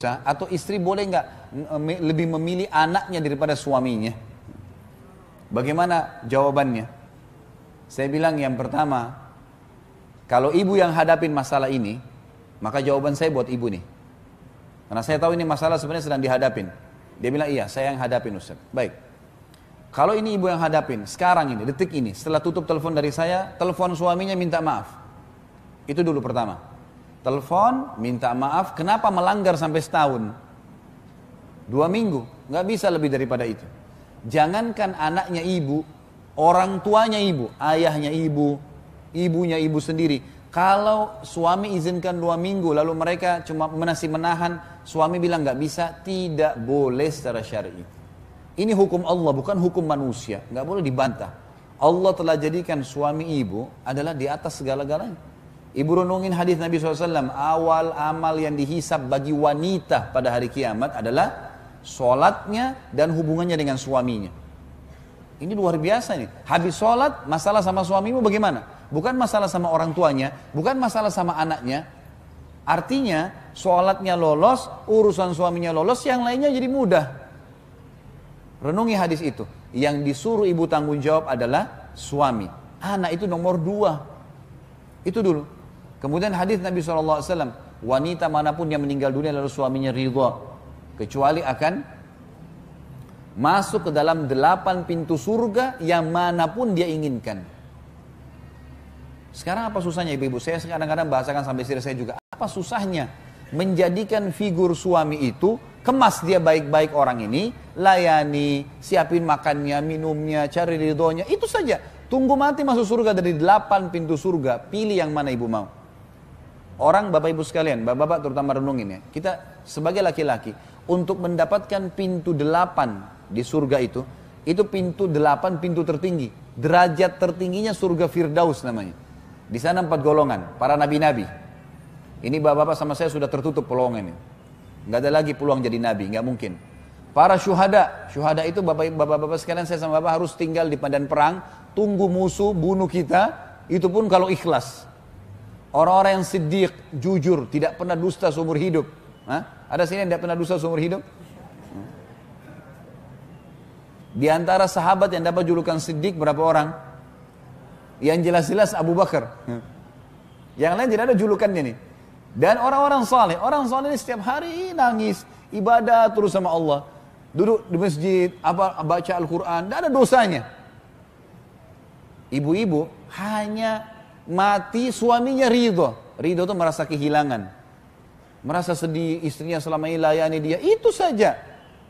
atau istri boleh nggak lebih memilih anaknya daripada suaminya? Bagaimana jawabannya? Saya bilang yang pertama, kalau ibu yang hadapin masalah ini, maka jawaban saya buat ibu nih. Karena saya tahu ini masalah sebenarnya sedang dihadapin. Dia bilang, iya saya yang hadapin Ustaz. Baik. Kalau ini ibu yang hadapin, sekarang ini, detik ini, setelah tutup telepon dari saya, telepon suaminya minta maaf. Itu dulu pertama. Telepon, minta maaf, kenapa melanggar sampai setahun? 2 minggu, nggak bisa lebih daripada itu. Jangankan anaknya ibu, orang tuanya ibu, ayahnya ibu, ibunya ibu sendiri. Kalau suami izinkan 2 minggu, lalu mereka cuma masih menahan, suami bilang nggak bisa, tidak boleh secara syar'i. Ini hukum Allah, bukan hukum manusia, nggak boleh dibantah. Allah telah jadikan suami ibu adalah di atas segala-galanya. Ibu renungin hadis Nabi SAW, awal amal yang dihisab bagi wanita pada hari kiamat adalah sholatnya dan hubungannya dengan suaminya. Ini luar biasa nih. Habis sholat, masalah sama suamimu bagaimana? Bukan masalah sama orang tuanya, bukan masalah sama anaknya. Artinya, sholatnya lolos, urusan suaminya lolos, yang lainnya jadi mudah. Renungi hadis itu. Yang disuruh ibu tanggung jawab adalah suami. Anak itu nomor 2. Itu dulu. Kemudian hadis Nabi SAW, wanita manapun yang meninggal dunia lalu suaminya ridha, kecuali akan masuk ke dalam 8 pintu surga yang manapun dia inginkan. Sekarang apa susahnya ibu-ibu? Saya kadang-kadang bahasakan sampai istri saya juga. Apa susahnya menjadikan figur suami itu, kemas dia baik-baik orang ini, layani, siapin makannya, minumnya, cari ridhonya, itu saja. Tunggu mati masuk surga dari 8 pintu surga, pilih yang mana ibu mau. Orang bapak ibu sekalian, bapak-bapak terutama renungin ya. Kita sebagai laki-laki, untuk mendapatkan pintu 8 di surga itu pintu 8 pintu tertinggi. Derajat tertingginya surga Firdaus namanya. Di sana 4 golongan, para nabi-nabi. Ini bapak-bapak sama saya sudah tertutup peluang ini. Nggak ada lagi peluang jadi nabi, nggak mungkin. Para syuhada itu bapak-bapak sekalian, saya sama bapak harus tinggal di medan perang, tunggu musuh bunuh kita, itu pun kalau ikhlas. Orang-orang yang siddiq, jujur, tidak pernah dusta seumur hidup. Ada sini yang tidak pernah dusta seumur hidup? Di antara sahabat yang dapat julukan siddiq berapa orang? Yang jelas-jelas Abu Bakar. Yang lain tidak ada julukannya nih. Dan orang-orang saleh, orang saleh ini setiap hari nangis, ibadah terus sama Allah. Duduk di masjid, baca Al-Quran, tidak ada dosanya. Ibu-ibu hanya mati suaminya ridho. Ridho itu merasa kehilangan, merasa sedih, istrinya selama ini layani dia, itu saja.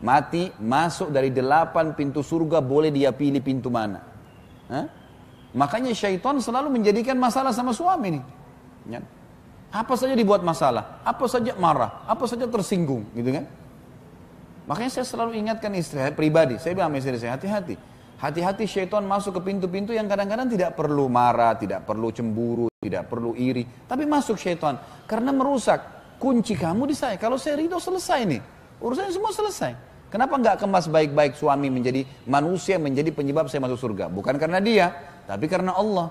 Mati, masuk dari 8 pintu surga, boleh dia pilih pintu mana. Makanya syaitan selalu menjadikan masalah sama suami nih. Apa saja dibuat masalah, apa saja marah, apa saja tersinggung, gitu kan. Makanya saya selalu ingatkan istri saya pribadi, saya bilang sama istri saya, hati-hati. Hati-hati syaitan masuk ke pintu-pintu yang kadang-kadang tidak perlu marah, tidak perlu cemburu, tidak perlu iri. Tapi masuk syaitan, karena merusak. Kunci kamu di saya, kalau saya ridho selesai nih. Urusannya semua selesai. Kenapa nggak kemas baik-baik suami menjadi manusia, menjadi penyebab saya masuk surga? Bukan karena dia, tapi karena Allah.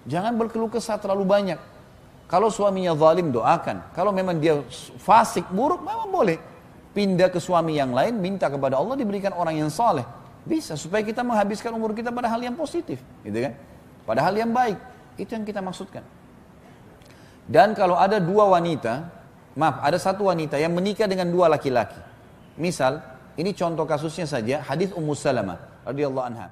Jangan berkeluh kesah terlalu banyak. Kalau suaminya zalim, doakan. Kalau memang dia fasik, buruk, memang boleh. Pindah ke suami yang lain, minta kepada Allah diberikan orang yang saleh. Bisa, supaya kita menghabiskan umur kita pada hal yang positif, gitu kan? Pada hal yang baik, itu yang kita maksudkan. Dan kalau ada 2 wanita, ada 1 wanita yang menikah dengan 2 laki-laki. Misal, ini contoh kasusnya saja, hadis Ummu Salamah radhiyallahu anha.